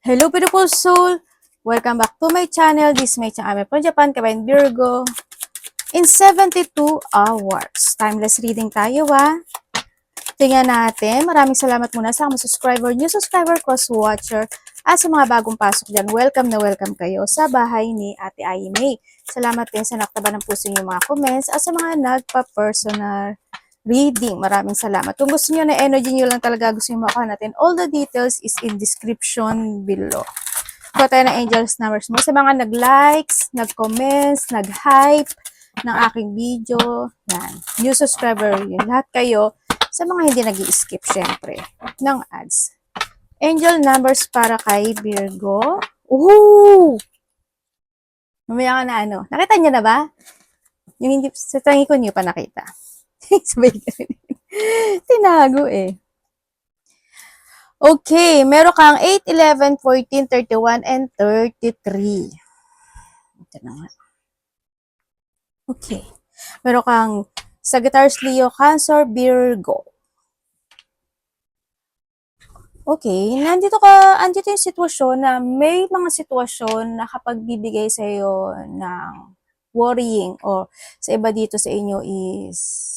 Hello beautiful soul! Welcome back to my channel. This is my channel from Japan, Kabayan Virgo. In 72 hours. Timeless reading tayo Tingnan natin. Maraming salamat muna sa mga subscriber, new subscriber, cross-watcher, at sa mga bagong pasok dyan. Welcome na welcome kayo sa bahay ni Ate Aimee. Salamat din sa naktaba ng puso niyo mga comments at sa mga nagpa-personal reading. Maraming salamat. Kung gusto niyo na energy niyo lang talaga gusto niyo makuha natin, all the details is in description below. Kuha tayo ng angels numbers mo. Sa mga nag-likes, nag-comments, nag-hype ng aking video, yan. New subscriber, yun. Lahat kayo, sa mga hindi nag-i-skip, syempre, ng ads. Angel numbers para kay Virgo. Ooh! Mamaya ka na ano. Nakita niyo na ba? Yung hindi, sa tangi ko niyo pa nakita. Sabay ka rin. Tinago eh. Okay, meron kang 8, 11, 14, 31, and 33. Ito na nga. Okay. Meron kang Sagittarius, Leo, Cancer, Virgo. Okay, andito yung sitwasyon na may mga sitwasyon na kapag bibigay sa iyo ng worrying o sa iba dito sa inyo is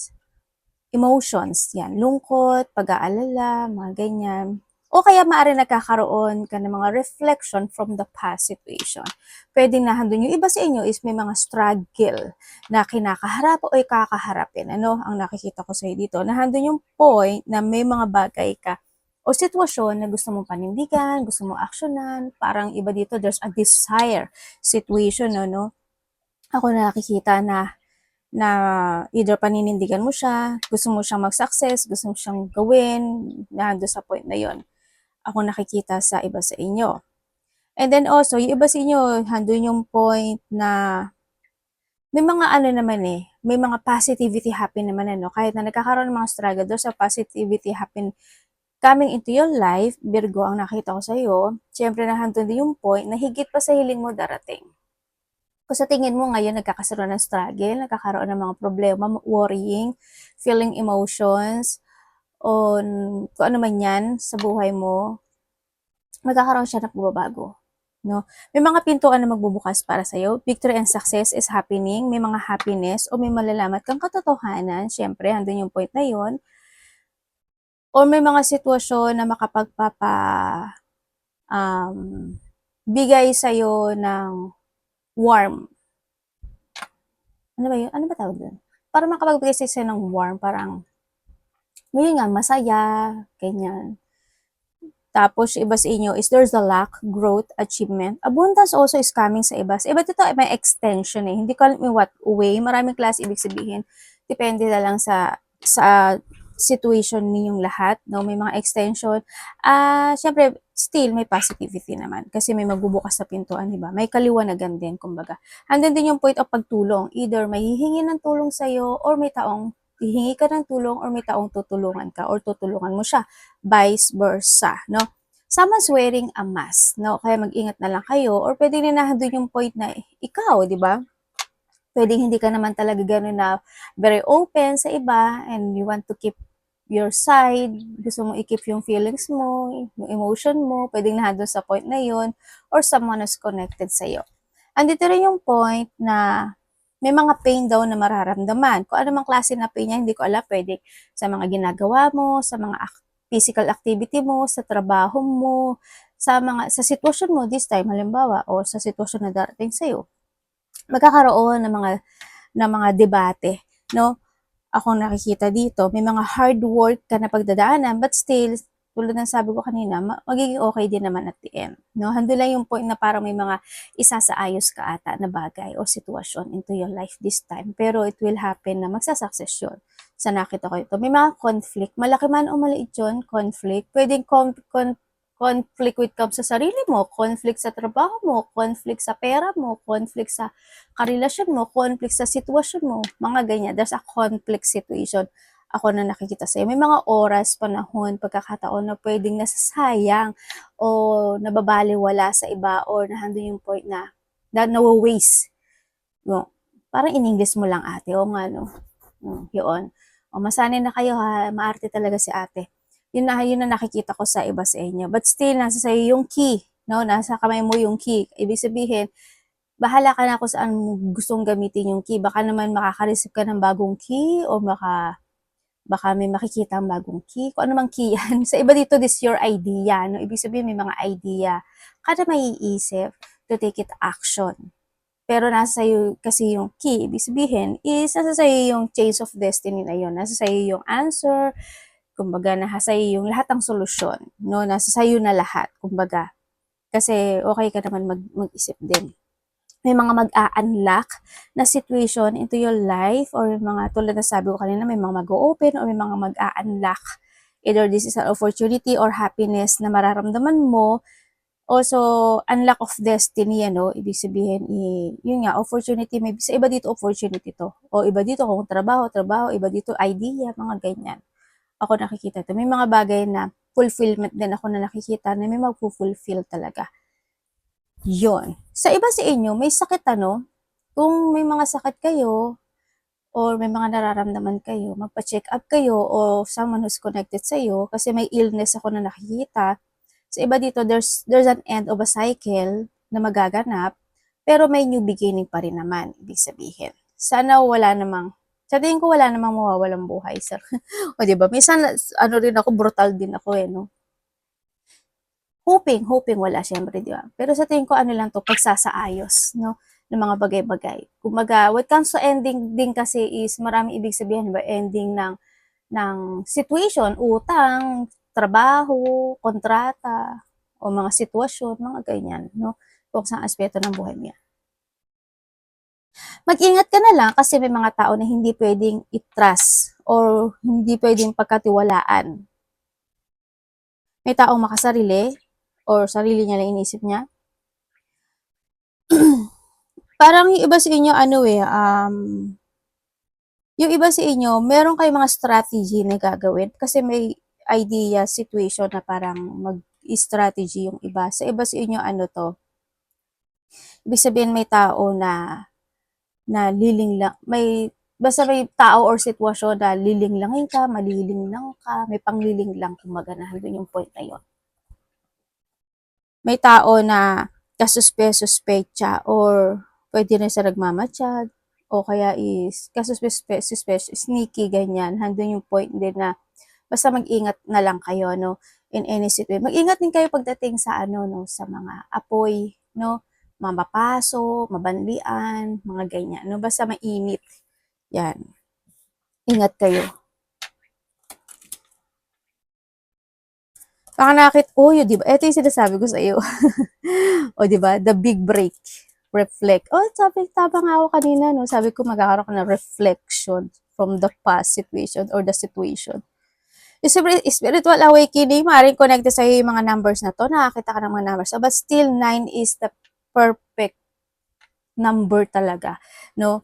emotions, yan, lungkot, pag-aalala, mga ganyan. O kaya maaari nagkakaroon ka ng mga reflection from the past situation. Pwedeng nahandun yung iba sa inyo is may mga struggle na kinakaharap o kakaharapin. Ano ang nakikita ko sa iyo dito? Nahandun yung point na may mga bagay ka o sitwasyon na gusto mong panindigan, gusto mong aksyonan, parang iba dito, there's a desire situation, no? Ako nakikita na either paninindigan mo siya, gusto mo siyang mag-success, gusto mo siyang gawin, nando sa point na yon. Ako nakikita sa iba sa inyo. And then also, yung iba sa inyo, handun yung point na may mga ano naman may mga positivity happen naman kahit na nagkakaroon ng mga struggle, there's a positivity happen coming into your life. Virgo, ang nakita ko sa iyo, syempre nahandun din yung point na higit pa sa hiling mo darating. Kung sa tingin mo ngayon nagkakaroon ng struggle, nagkakaroon ng mga problema, worrying, feeling emotions, o kung ano man yan sa buhay mo, magkakaroon siya ng pagbabago. No? May mga pintuan na magbubukas para sa'yo. Victory and success is happening. May mga happiness o may malalaman kang katotohanan. Siyempre, andun yung point na yon. O may mga sitwasyon na makapagpapa bigay sa'yo ng warm. Ano ba yun? Ano ba tawag doon? Para makapagbigay sa'yo ng warm, parang ngayon nga, masaya, ganyan. Tapos, iba sa inyo is there's a lack, growth, achievement. Abundance also is coming sa iba. Sa iba dito ay may extension Hindi ko alam in what way. Maraming klase ibig sabihin. Depende na lang sa situation ninyong lahat. No? May mga extension. Syempre, still may positivity naman. Kasi may magbubukas sa pintuan, di ba? May kaliwanagan din, kumbaga. Andun din yung point of pagtulong. Either may hihingi ng tulong sa'yo or may taong hihingi ka ng tulong or may taong tutulungan ka or tutulungan mo siya. Vice versa, no? Someone's wearing a mask, no? Kaya mag-ingat na lang kayo or pwede na doon yung point na ikaw, di ba? Pwedeng hindi ka naman talaga gano'n na very open sa iba and you want to keep your side, gusto mo i-keep yung feelings mo, yung emotion mo, pwedeng na doon sa point na yun or someone is connected sa iyo. Andito rin yung point na may mga pain daw na mararamdaman. Kung ano mang klase na pain niya, hindi ko alam. Pwede sa mga ginagawa mo, sa mga physical activity mo, sa trabaho mo, sa sitwasyon mo this time, halimbawa, o sa sitwasyon na darating sa'yo. Magkakaroon ng mga debate, no? Ako nakikita dito, may mga hard work ka na pagdadaanan, but still, tulad ng sabi ko kanina, magiging okay din naman at the end. No? Hando lang yung point na parang may mga isasaayos ka ata na bagay o sitwasyon into your life this time. Pero it will happen na magsasuccess yun. Sa nakita ko ito. May mga conflict. Malaki man o maliit yun, conflict. Pwedeng conflict with sa sarili mo, conflict sa trabaho mo, conflict sa pera mo, conflict sa karelasyon mo, conflict sa sitwasyon mo, mga ganyan. There's a conflict situation. Ako na nakikita sa'yo. May mga oras, panahon, pagkakataon na pwedeng nasasayang o nababaliwala sa iba or nahandun yung point na nawa-waste. No? Parang in-English mo lang ate. O nga no. Yun. O masanay na kayo ha. Maarte talaga si ate. Yun na nakikita ko sa iba sa inyo. But still, nasa sa'yo yung key no? Nasa kamay mo yung key. Ibig sabihin, bahala ka na kung saan mo gustong gamitin yung key. Baka naman makaka-receive ka ng bagong key o baka may makikita ang bagong key. Kung ano mang key yan. Sa iba dito, this your idea. No? Ibig sabihin, may mga idea kada maiisip to take it action. Pero nasa sa'yo kasi yung key. Ibig sabihin is nasa sa'yo yung change of destiny na yun. Nasa sa'yo yung answer. Kumbaga, nasa sa'yo yung lahat ng solusyon. No? Nasa sa'yo na lahat. Kumbaga, kasi okay ka naman mag-isip din. May mga mag-a-unlock na situation into your life or mga tulad na sabi ko kanina, may mga mag-o-open or may mga mag-a-unlock. Either this is an opportunity or happiness na mararamdaman mo. Also, unlock of destiny, ano, ibig sabihin, yun nga, opportunity, may sa iba dito opportunity to. O iba dito kung trabaho, iba dito idea, mga ganyan. Ako nakikita to. May mga bagay na fulfillment din ako na nakikita na may magpo-fulfill talaga. Yon. Sa iba sa inyo, may sakit ano, kung may mga sakit kayo, or may mga nararamdaman kayo, magpa-check up kayo, o someone who's connected sa iyo, kasi may illness ako na nakikita. Sa iba dito, there's an end of a cycle na magaganap, pero may new beginning pa rin naman, ibig sabihin. Sana wala namang, sa tingin ko wala namang mawawalang buhay, sir. O diba, minsan, ano rin ako, brutal din ako no. Hoping wala, syempre, di ba? Pero sa tingin ko, ano lang to, pagsasaayos, no? Ng mga bagay-bagay. Kumbaga, what comes to ending din kasi is, maraming ibig sabihin, ba? Ending ng situation, utang, trabaho, kontrata, o mga sitwasyon, mga ganyan, no? Kung sa aspeto ng buhay niya. Mag-ingat ka na lang kasi may mga tao na hindi pwedeng i-trust or hindi pwedeng pagkatiwalaan. May taong makasarili or sarili niya lang inisip niya. Parang yung iba sa inyo, yung iba sa inyo, meron kayong mga strategy na gagawin kasi may idea, situation na parang mag-strategy yung iba. Sa iba sa inyo, ano to? Ibig sabihin may tao na liling lang, basta may tao or sitwasyon na lilinglangin ka, malilinglang ka, may pangliling lang, kumbaga na hanggang yung point na yun. May tao na kasuspe-suspecha or pwede rin sa nagmamatsyag o kaya is kasuspe-suspecha, sneaky, ganyan. Hanggang yung point din na basta mag-ingat na lang kayo, no? In any situation. Mag-ingat din kayo pagdating sa no, sa mga apoy, no? Mapapaso, mabanlian, mga ganyan, no? Basta mainit. Yan. Ingat kayo. Baka yun, di ba? Ito yung sinasabi ko sa iyo. O, di ba? The big break. Reflect. Oh, tama nga ako kanina, no? Sabi ko magkakaroon ka ng reflection from the past situation or the situation. Spiritual awakening, maaaring connected sa yung mga numbers na to, nakakita ka ng mga numbers. But still, 9 is the perfect number talaga, no?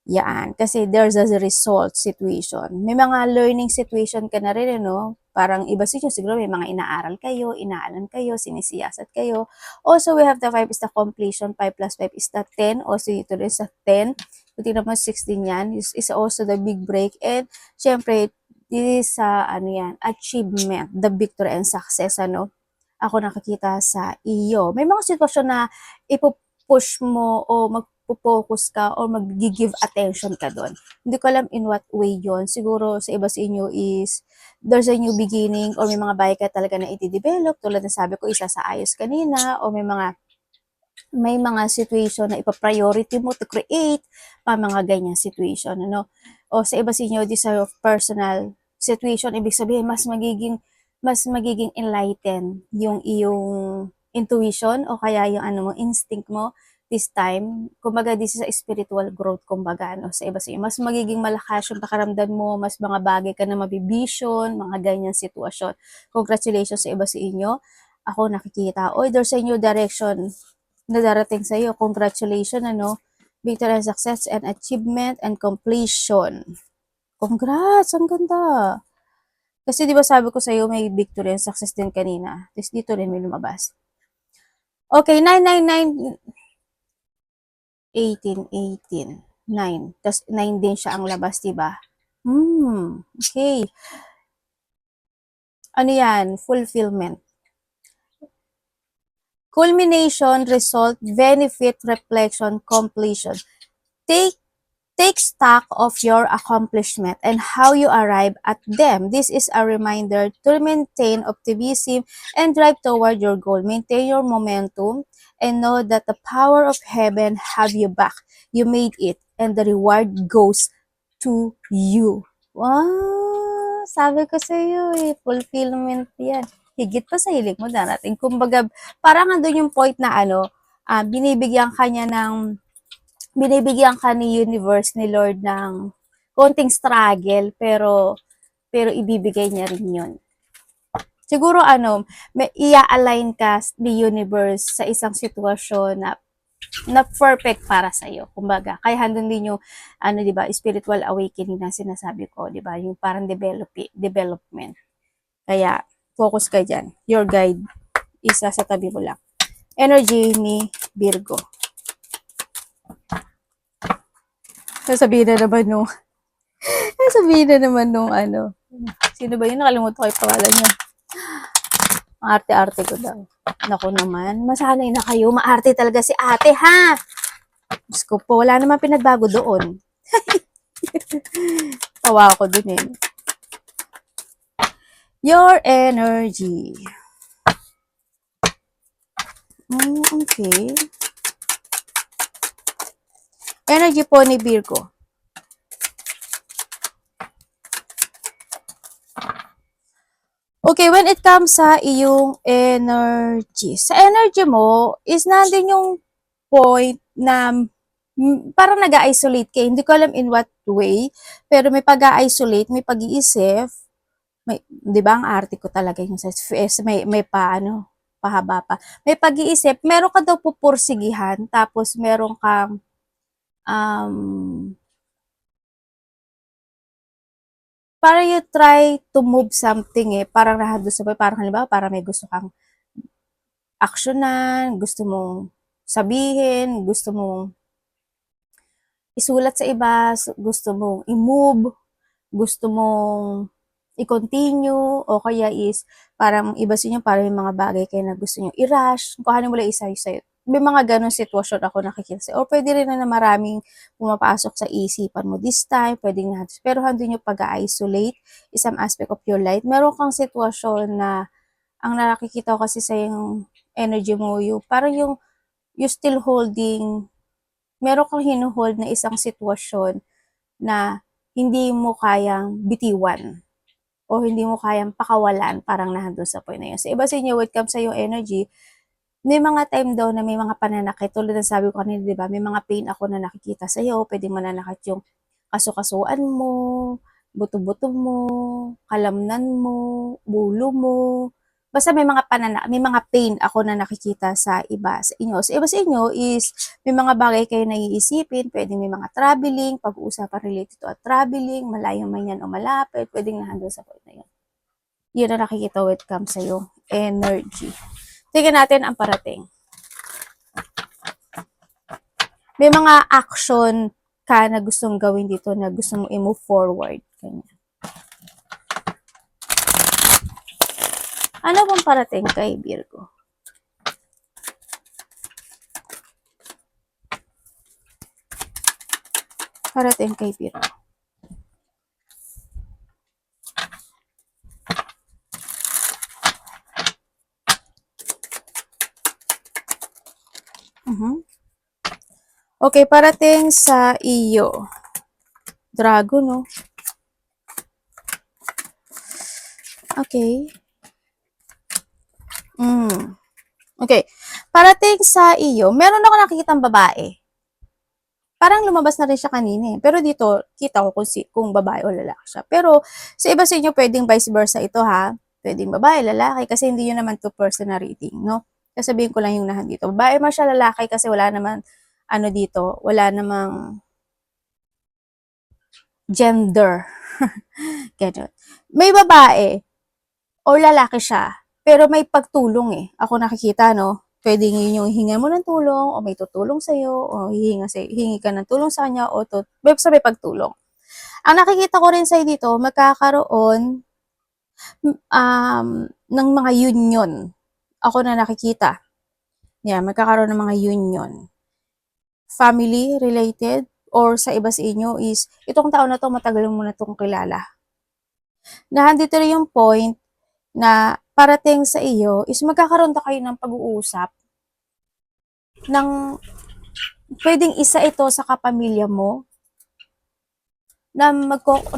Yan. Kasi there's a result situation. May mga learning situation ka na rin, no? Parang iba siguro may mga inaaral kayo, inaalam kayo, sinisiyasat kayo. Also, we have the 5 is the completion, 5 plus 5 is the 10. Also, ito rin sa 10. Kung tingnan mo, 16 yan. Is also the big break. And, syempre, this is yan, achievement, the victory and success, ano? Ako nakikita sa iyo. May mga sitwasyon na ipupush mo o magpo-focus ka or mag-give attention ka doon. Hindi ko alam in what way yon. Siguro sa iba sa inyo is there's a new beginning or may mga bagay ka talaga na i-develop. Tulad ng sabi ko, isa sa ayos kanina o may mga situation na ipa-priority mo to create mga ganyan situation, ano? O sa iba sa inyo, this is personal situation, ibig sabihin mas magiging enlightened yung iyong intuition o kaya yung instinct mo this time. Kumbaga, this is a spiritual growth, kumbaga, no? Sa iba sa inyo, mas magiging malakas yung pakaramdam mo, mas mga bagay ka na mabivision, mga ganyan sitwasyon. Congratulations sa iba sa inyo. Ako nakikita, there's a new direction na darating sa iyo. Congratulations, victory and success and achievement and completion. Congrats, ang ganda. Kasi di ba sabi ko sa iyo may victory and success din kanina. Tapos dito rin may lumabas. Okay, 999 18 9. Tapos 9 din siya ang labas, di ba? Okay. Ano yan? Fulfillment. culmination, result, benefit, reflection, completion. Take Take stock of your accomplishment and how you arrive at them. This is a reminder to maintain optimism and drive toward your goal. Maintain your momentum and know that the power of heaven have you back. You made it and the reward goes to you. Wow! Sabi ko sa iyo fulfillment yan. Higit pa sa hilig mo darating. Kumbaga, parang andun yung point na binibigyan kanya ng binibigyan ka ni universe, ni Lord ng konting struggle, pero ibibigay niya rin yun. Siguro may i-align ka ni universe sa isang sitwasyon na perfect para sa iyo. Kumbaga, kaya handun din yung 'di ba, spiritual awakening na sinasabi ko, 'di ba? Yung parang development. Kaya focus ka diyan. Your guide isa sa tabi mo lang. Energy ni Virgo. Sasabihin na naman nung sino ba yun? Nakalimutan ko yung pangalan niya. Ang arte-arte ko daw. Naku naman, masanay na kayo. Maarte talaga si ate, ha? Diyos ko po, wala naman pinagbago doon. Tawa ako dun eh. Your energy. Okay. Energy po ni Virgo. Okay, when it comes sa iyong energy, sa energy mo, is nandun yung point na parang nag-isolate ka. Hindi ko alam in what way, pero may pag-isolate, may pag-iisip, di ba ang arte ko talaga yung sa may pahaba pa. May pag-iisip, meron ka daw pupursigihan, tapos meron kang para you try to move something parang nahado sa parang halimbawa, para may gusto kang aksyonan, gusto mong sabihin, gusto mong isulat sa iba, gusto mong i-move, gusto mong i-continue, o kaya is parang iba sa inyo, parang may mga bagay kayo na gusto nyo i-rush, kuhanin mo lang isa-isa. May mga ganong sitwasyon ako nakikita. O pwede rin na maraming pumapasok sa isipan mo this time, pwedeng na, pero handun yung pag-isolate, isang aspect of your life. Meron kang sitwasyon na, ang nakikita ko kasi sa yung energy mo, yung parang yung you still holding, meron kang hinuhold na isang sitwasyon na hindi mo kayang bitiwan o hindi mo kayang pakawalan, parang nandun sa point na yun. So, iba sa inyo, when it comes sa yung energy, may mga time daw na may mga pananakit. Tulad ng sabi ko kanina, di ba? May mga pain ako na nakikita sa iyo. Pwedeng mananakit yung kasukasuan mo, buto-buto mo, kalamnan mo, bulo mo. Basta may mga may mga pain ako na nakikita sa iba sa inyo. Sa iba sa inyo is may mga bagay kayo na iisipin, pwedeng may mga traveling, pag-uusapan related to traveling, malayo man yan o malapit, pwedeng nandun sa point na yun. Yun na nakikita when it comes sa yung energy. Tingnan natin ang parating. May mga action ka na gustong gawin dito, na gusto mong i-move forward. Ganyan. Ano bang parating kay Virgo? Parating kay Virgo. Okay, parating sa iyo. Dragon, no? Okay. Okay. Parating sa iyo, meron ako nakikitang babae. Parang lumabas na rin siya kanina. Pero dito, kita ko kung babae o lalaki siya. Pero sa iba sa inyo, pwedeng vice versa ito, ha? Pwedeng babae, lalaki, kasi hindi yun naman to personal reading, no? Sasabihin ko lang yung nahan dito. Babae man siya, lalaki, kasi wala naman, dito, wala namang gender. Ganun. May babae, or lalaki siya, pero may pagtulong Ako nakikita, no? Pwedeng yun yung hinga mo ng tulong, o may tutulong sa'yo, o hingi ka ng tulong sa kanya, o basta may pagtulong. Ang nakikita ko rin sa'yo dito, magkakaroon ng mga union. Ako na nakikita. Yan, magkakaroon ng mga union. Family related or sa iba sa inyo is, itong tao na to matagal mo na itong kilala. Na andito rin yung point na parating sa iyo is magkakaroon na kayo ng pag-uusap ng pwedeng isa ito sa kapamilya mo na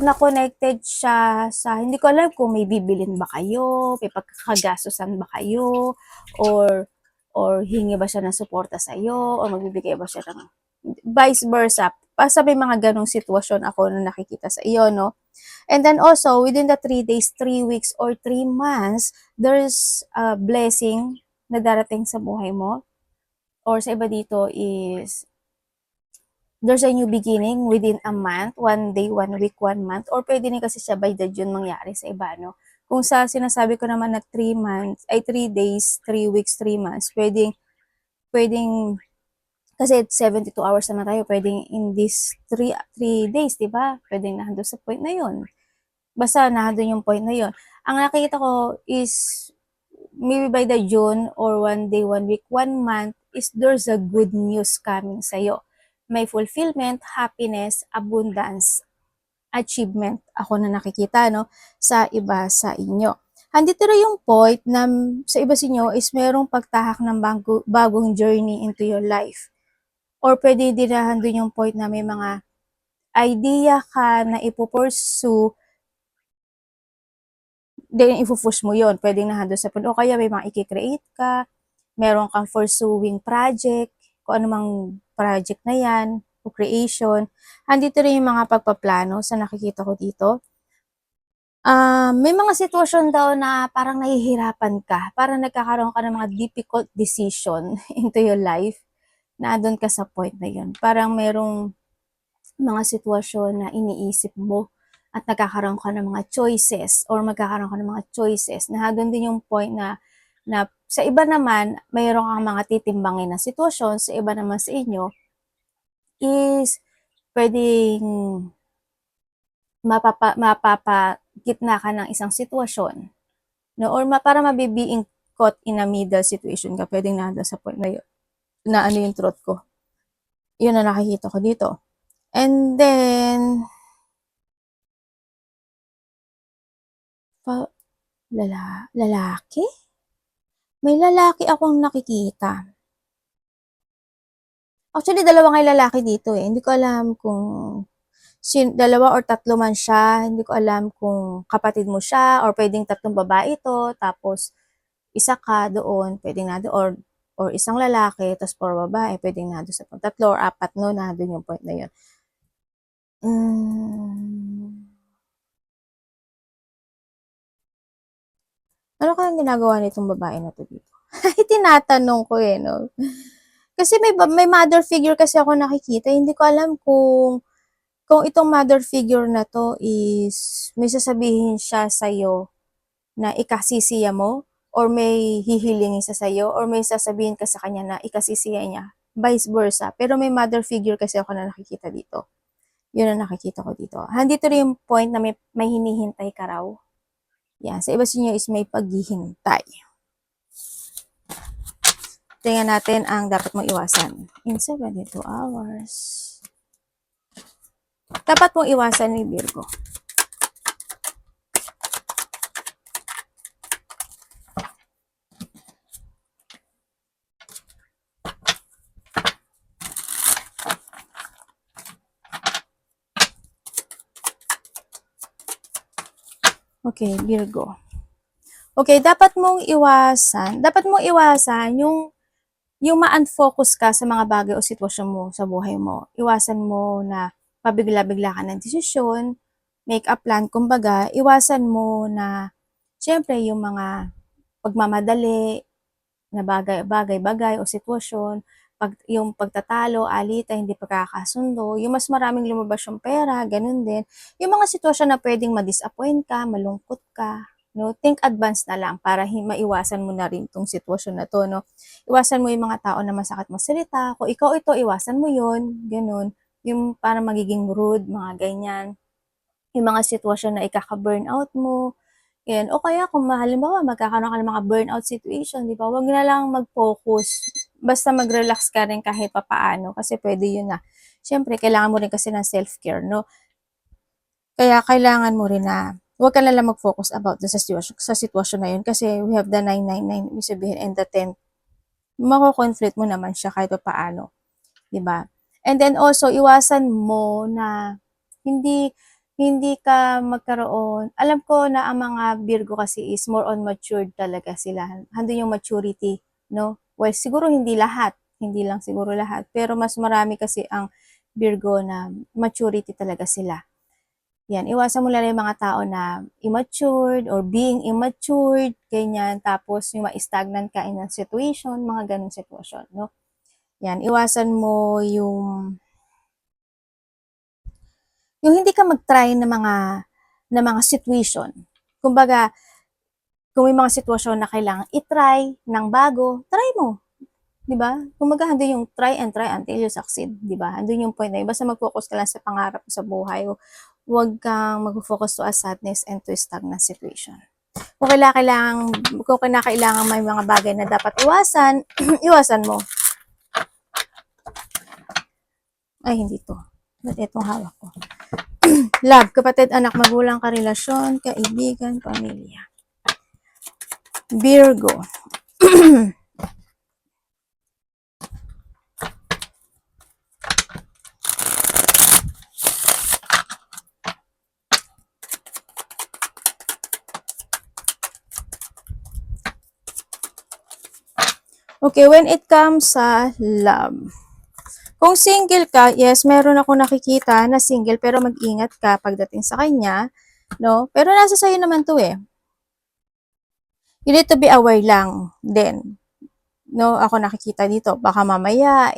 na connected siya sa, hindi ko alam kung may bibilin ba kayo, may pagkakagastusan ba kayo, or hingi ba siya ng suporta sa iyo, or magbibigay ba siya ng vice versa. Basta may mga ganong sitwasyon ako na nakikita sa iyo, no? And then also, within the 3 days, 3 weeks, or 3 months, there's a blessing na darating sa buhay mo. Or sa iba dito is, there's a new beginning within a month, 1 day, 1 week, 1 month, or pwede din kasi siya by the June mangyari sa iba, no? Kung sa sinasabi ko naman na 3 months, ay 3 days, 3 weeks, 3 months, pwedeng, kasi 72 hours naman tayo, pwedeng in this 3 days, di ba? Pwedeng nandun sa point na yun. Basta nandun yung point na yun. Ang nakikita ko is, maybe by the June, or 1 day, 1 week, 1 month, is there's a good news coming sa'yo. May fulfillment, happiness, abundance, achievement ako na nakikita, no, sa iba sa inyo. Andito rin yung point na sa iba sa inyo is merong pagtahak ng bagong journey into your life. Or pwede din na handun yung point na may mga idea ka na ipupursue, then ipupush mo yon. Pwede na handun sa point. O kaya may mga i-create ka, meron kang pursuing project, kung anumang project na yan, o creation. Andito rin yung mga pagpaplano sa nakikita ko dito. May mga sitwasyon daw na parang nahihirapan ka, parang nagkakaroon ka ng mga difficult decision into your life, na doon ka sa point na yun. Parang merong mga sitwasyon na iniisip mo at nagkakaroon ka ng mga choices, or magkakaroon ka ng mga choices, na doon din yung point na sa iba naman, mayroon kang mga titimbangin na sitwasyon, sa iba naman sa inyo is pwedeng mapapagitna ka ng isang sitwasyon, no? Or para mabibeing caught in a middle situation ka, pwedeng nandun sa point na yun, na ano yung truth ko. Yun na nakikita ko dito. And then, lalaki? May lalaki akong nakikita. Actually, dalawa nga lalaki dito eh. Hindi ko alam kung dalawa or tatlo man siya. Hindi ko alam kung kapatid mo siya, or pwedeng tatlong babae ito, tapos isa ka doon, pwedeng na doon, or isang lalaki, tapos 4 babae, pwedeng na doon sa tatlo or 4, no, na doon yung point na yun. Ano kayang ginagawa nitong babae na to dito? Tinatanong ko eh, no? Kasi may mother figure kasi ako nakikita. Hindi ko alam kung itong mother figure na to is may sasabihin siya sa'yo na ikasisiya mo, or may hihilingin sa sa'yo, or may sasabihin ka sa kanya na ikasisiya niya. Vice versa. Pero may mother figure kasi ako na nakikita dito. Yun ang nakikita ko dito. Handito rin yung point na may hinihintay ka raw. Yan. Sa iba sa inyo is may paghihintay. Tingnan natin ang dapat mong iwasan. In 72 hours. Dapat mong iwasan ni Virgo. Okay, Virgo. Okay, dapat mong iwasan yung ma-unfocus ka sa mga bagay o sitwasyon mo sa buhay mo. Iwasan mo na pabigla-bigla ka ng desisyon, make a plan, kumbaga, iwasan mo na, syempre, yung mga pagmamadali na bagay o sitwasyon, yung pagtatalo, alita, hindi pagkakasundo, yung mas maraming lumabas yung pera, ganun din. Yung mga sitwasyon na pwedeng ma-disappoint ka, malungkot ka, no? Think advance na lang para maiwasan mo na rin tong sitwasyon na to, no? Iwasan mo yung mga tao na masakit magsalita. Kung ikaw ito, iwasan mo yun, ganun. Yung para magiging rude, mga ganyan. Yung mga sitwasyon na ikaka-burnout mo, yan. O kaya kung halimbawa magkakaroon ka ng mga burnout situation, di ba? Huwag na lang mag-focus basta mag-relax ka rin kahit papaano kasi pwede yun na. Siyempre, kailangan mo rin kasi ng self-care, no? Kaya kailangan mo rin na huwag ka na lang mag-focus about sa sitwasyon na yun kasi we have the 999, ibig sabihin, and the 10. Mako-conflict mo naman siya kahit papaano, 'di ba? And then also, iwasan mo na hindi hindi ka magkaroon. Alam ko na ang mga Virgo kasi is more on matured talaga sila. Handun yung maturity, no? Well, siguro hindi lahat, hindi lang siguro lahat, pero mas marami kasi ang Virgo na maturity talaga sila. Yan, iwasan mo lang yung mga tao na immature or being immature, ganyan. Tapos yung ma-stagnant ka in a situation, mga ganong sitwasyon, no? Yan, iwasan mo yung hindi ka mag-try ng mga situation. Kumbaga, kung may mga sitwasyon na kailangan i-try ng bago, try mo. 'Di ba? Kumbaga, andun yung try and try until you succeed, 'di ba? Andun yung point na yun. Basta mag-focus ka lang sa pangarap mo sa buhay. Huwag kang mag-focus to a sadness and to a stagnant situation. Kung kinakailangan may mga bagay na dapat iwasan, iwasan mo. Ay, hindi to. Ba't itong hawak ko? Love, kapatid, anak, magulang, karelasyon, kaibigan, pamilya. Virgo. Okay, when it comes sa love. Kung single ka, yes, meron ako nakikita na single pero mag-ingat ka pagdating sa kanya, no? Pero nasa sa'yo naman to eh. You need to be aware lang din. No, ako nakikita dito, baka mamaya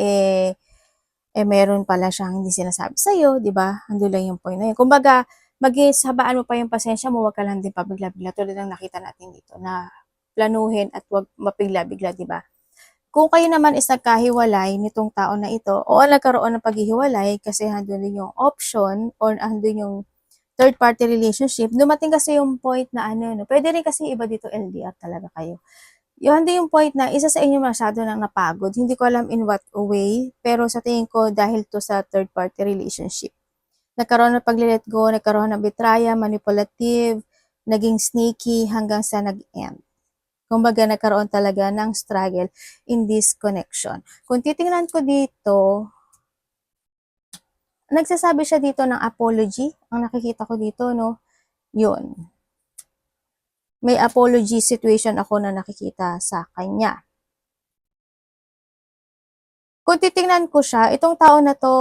meron pala siyang hindi sinasabi sa'yo, di ba? Ando lang yung point na yun. Kumbaga, habaan mo pa yung pasensya mo, wag ka lang din pabigla-bigla. Tulad ng nakita natin dito na planuhin at wag mapigla-bigla, di ba? Kung kayo naman is nagkahiwalay nitong tao na ito o nagkaroon ng paghihiwalay kasi handun din yung option or handun yung third party relationship, dumating kasi yung point na no, pwede rin kasi iba dito LDR talaga kayo. Yung handun yung point na isa sa inyo masyado nang napagod. Hindi ko alam in what way, pero sa tingin ko dahil to sa third party relationship. Nagkaroon ng pag-let go, nagkaroon ng betraya, manipulative, naging sneaky hanggang sa nag-end. Kumbaga, nagkaroon talaga ng struggle in this connection. Kung titingnan ko dito, nagsasabi siya dito ng apology. Ang nakikita ko dito, no? Yun. May apology situation ako na nakikita sa kanya. Kung titingnan ko siya, itong tao na to,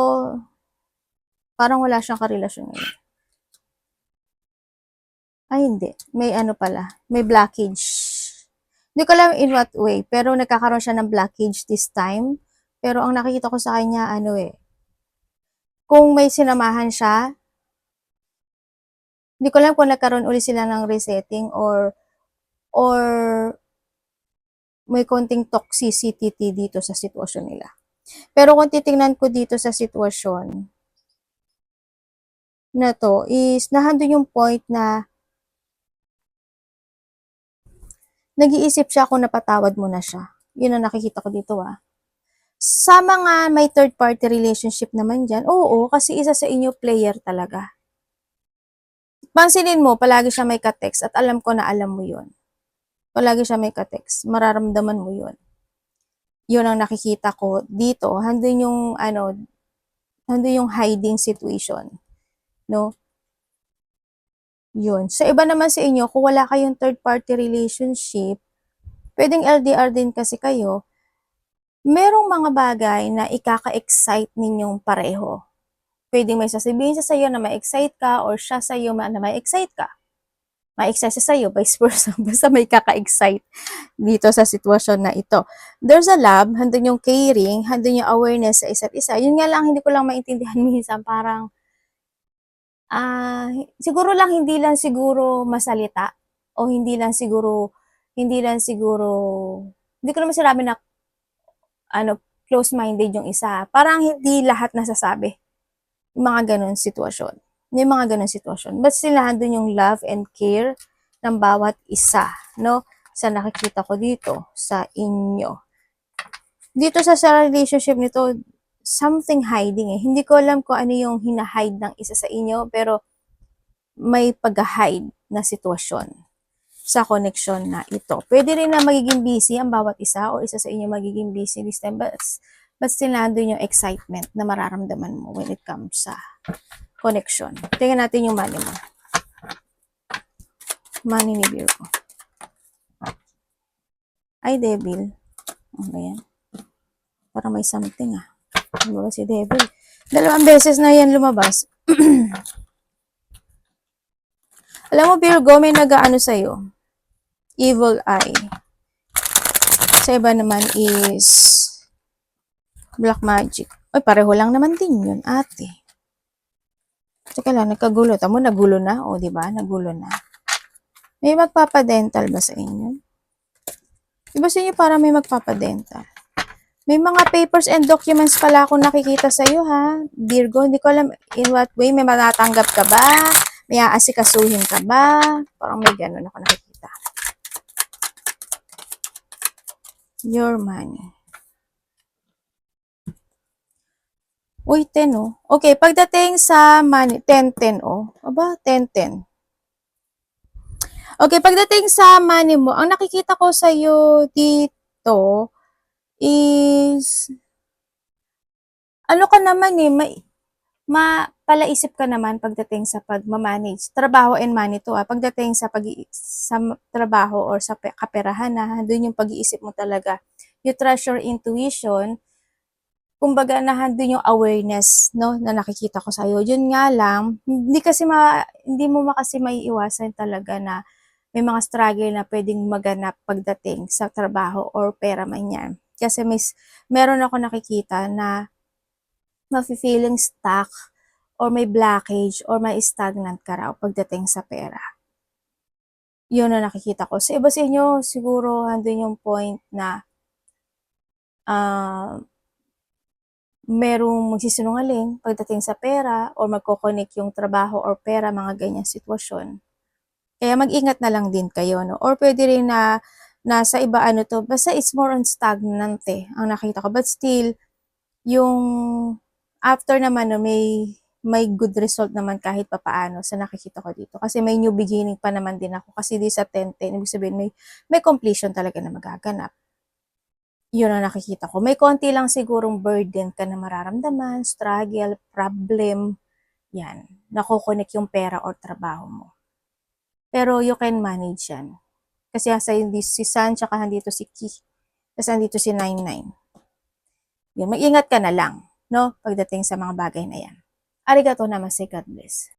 parang wala siyang karelasyon ngayon. Ay, hindi. May ano pala. May blockage. Hindi ko alam in what way, pero nagkakaroon siya ng blockage this time. Pero ang nakikita ko sa kanya, kung may sinamahan siya, hindi ko alam kung nagkaroon uli sila ng resetting or may konting toxicity dito sa sitwasyon nila. Pero kung titingnan ko dito sa sitwasyon na to is nahandun yung point na nag-iisip siya kung napatawad mo na siya. Yun ang nakikita ko dito Sa mga may third party relationship naman dyan, oo, kasi isa sa inyo player talaga. Pansinin mo, palagi siya may ka-text at alam ko na alam mo yun. Palagi siya may ka-text, mararamdaman mo yun. Yun ang nakikita ko dito. Handun yung hiding situation. No? Yun. Sa iba naman sa inyo, kung wala kayong third party relationship, pwedeng LDR din kasi kayo, merong mga bagay na ikaka-excite ninyong pareho. Pwedeng may sasabihin siya sa'yo na ma-excite ka or siya sa'yo na ma-excite ka. Ma-excite siya sa'yo, vice versa. Basta may kaka-excite dito sa sitwasyon na ito. There's a love, handun yung caring, handun yung awareness sa isa't isa. Yun nga lang, hindi ko lang maintindihan minsan, parang siguro lang hindi lang siguro masalita o hindi ko naman sinabi na close-minded yung isa. Parang hindi lahat nasasabi. Yung mga ganun sitwasyon. May mga ganun sitwasyon. But sila doon yung love and care ng bawat isa, no? Sa nakikita ko dito sa inyo. dito sa relationship nito, something hiding eh. Hindi ko alam kung ano yung hina-hide ng isa sa inyo, pero may pag-hide na sitwasyon sa connection na ito. Pwede rin na magiging busy ang bawat isa o isa sa inyo magiging busy this time, but still nandun yung excitement na mararamdaman mo when it comes sa connection. Tingnan natin yung money mo. Money ni Virgo. Ay, Devil. Ano ba yan? Parang may something ah. Ano ba si Devil? Dalawang beses na yan lumabas. Alam mo, Virgo, may nag-ano sa'yo. Evil eye. Sa iba naman is black magic. Ay, pareho lang naman din yun, ate. Teka lang, nagkagulo. Tamo, nagulo na. O, diba? Nagulo na. May magpapadental ba sa inyo? Diba sa inyo para may magpapadental? May mga papers and documents pala akong nakikita sa iyo, ha? Virgo, hindi ko alam in what way. May matatanggap ka ba? May aasikasuhin ka ba? Parang may ganun ako nakikita. Your money. Uy, 10, oh. Okay, pagdating sa money, 10-10, oh. Aba, 10-10. Okay, pagdating sa money mo, ang nakikita ko sa iyo dito is ano ka naman eh, palaisip ka naman pagdating sa pagmamanage. Trabaho and money to pagdating sa sa trabaho or sa kaperahan na doon yung pag-iisip mo talaga. You trust your intuition. Kumbaga nandun yung awareness no na nakikita ko sa iyo. Yun nga lang, hindi mo kasi maiiwasan talaga na may mga struggle na pwedeng maganap pagdating sa trabaho or pera man yan. Kasi meron ako nakikita na mafe-feeling stuck or may blockage or may stagnant ka raw pagdating sa pera. Yun na nakikita ko. Sa iba sa inyo, siguro andun yung point na merong magsisinungaling pagdating sa pera or magkoconnect yung trabaho or pera, mga ganyang sitwasyon. Kaya mag-ingat na lang din kayo, no? Or pwede rin na nasa iba ano to, basta it's more on stagnant ang nakita ko. But still, yung after naman no, may good result naman kahit papaano sa nakikita ko dito. Kasi may new beginning pa naman din ako. Kasi di sa 10-10, ibig sabihin may completion talaga na magaganap. Yun ang nakikita ko. May konti lang sigurong burden ka na mararamdaman, struggle, problem, yan. Nakokonek yung pera or trabaho mo. Pero you can manage yan. Kasi sa si Sun, tsaka nandito si Ki. Tapos nandito si 99. Yun, mag-ingat ka na lang, no? Pagdating sa mga bagay na yan. Arigato namaste, God bless.